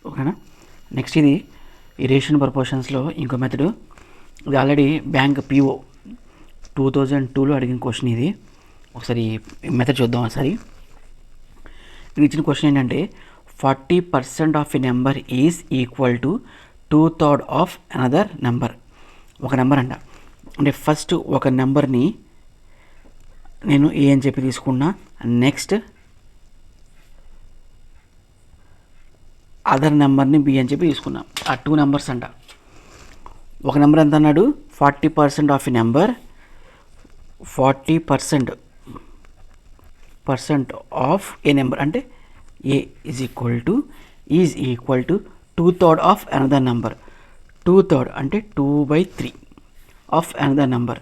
ఓకేనా. నెక్స్ట్ ఇది ఈ రేషియో ప్రపోర్షన్స్లో ఇంకో మెథడు. ఇది ఆల్రెడీ బ్యాంక్ పిఓ 2002లో అడిగిన క్వశ్చన్ ఇది. ఒకసారి మెథడ్ చూద్దాం. ఒకసారి ఇది ఇచ్చిన క్వశ్చన్ ఏంటంటే 40% of a number is equal to 2/3 of another number. ఒక నెంబర్ అంట, అంటే ఫస్ట్ ఒక నెంబర్ని నేను ఏ అని చెప్పి తీసుకున్నా, నెక్స్ట్ అదర్ నెంబర్ని బి అని చెప్పి తీసుకున్నాం. ఆ 2 నెంబర్స్ అంట. ఒక నెంబర్ ఎంత అన్నాడు, 40% of a number, 40% of a number అంటే a is equal to 2/3 of another number. 2/3 అంటే 2/3 of another number.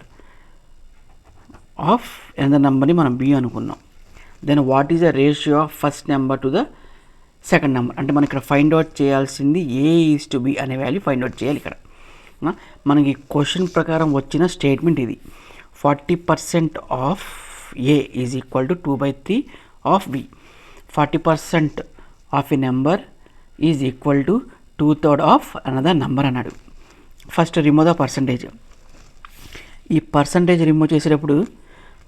Of another నెంబర్ని మనం బి అనుకున్నాం. Then what is the ratio of first number to the second number. అంటే మనం ఇక్కడ find out చేయాల్సింది a is to b అనే value find out చేయాలి. ఇక్కడ మనకి క్వశ్చన్ ప్రకారం వచ్చిన స్టేట్మెంట్ ఇది. 40% of a is equal to 2/3 of b. 40% of a number is equal to 2/3 of another number అన్నాడు. First remove the percentage. ఈ పర్సంటేజ్ రిమూవ్ చేసేటప్పుడు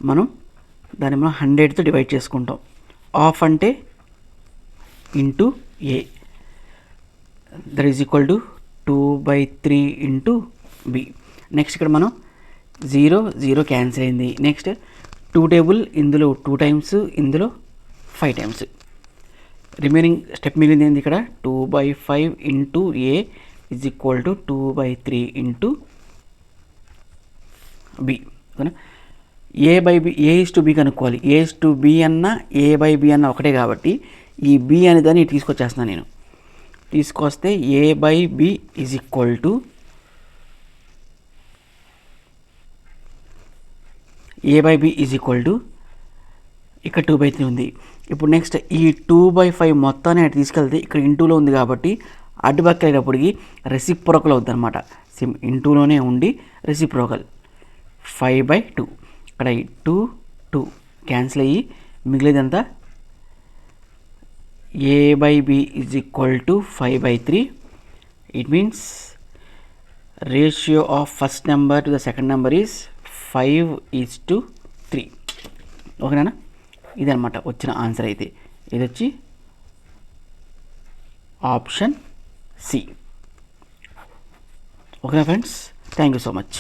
మనం దాన్ని మనం 100తో డివైడ్ చేసుకుంటాం. ఆఫ్ అంటే into a, that is equal to 2/3 into b. Next ఇక్కడ మనం 0 క్యాన్సిల్ అయింది. నెక్స్ట్ 2 టేబుల్, ఇందులో 2 టైమ్స్, ఇందులో 5 టైమ్స్. రిమైనింగ్ స్టెప్ మిగిలింది ఏంది ఇక్కడ, 2/5 into a is equal to 2/3 into b. ఓకేనా. A by b, a is to b కనుక్కోవాలి. ఏ ఈజ్ టు బి అన్న ఏ బై బి అన్న ఒకటే కాబట్టి ఈ బి అనే దాన్ని తీసుకొచ్చేస్తున్నాను నేను. తీసుకొస్తే a by b is equal to ఇక్కడ 2/3 ఉంది. ఇప్పుడు నెక్స్ట్ ఈ 2/5 మొత్తాన్ని అటు తీసుకెళ్తే ఇక్కడ ఇంటూలో ఉంది కాబట్టి అటు పక్క వెళ్ళేటప్పటికి రెసిప్రోకల్ అవుతుంది అనమాట. సిమ్ ఇంటూలోనే ఉండి రెసిప్రోకల్ 5/2. ఇక్కడ 2 క్యాన్సిల్ అయ్యి మిగిలేదంతా a by b is equal to 5/3. It means ratio of first number to the second number is 5:3. ఓకేనా. ఇదనమాట వచ్చిన ఆన్సర్. అయితే ఇది వచ్చి option C. Okay friends, thank you so much.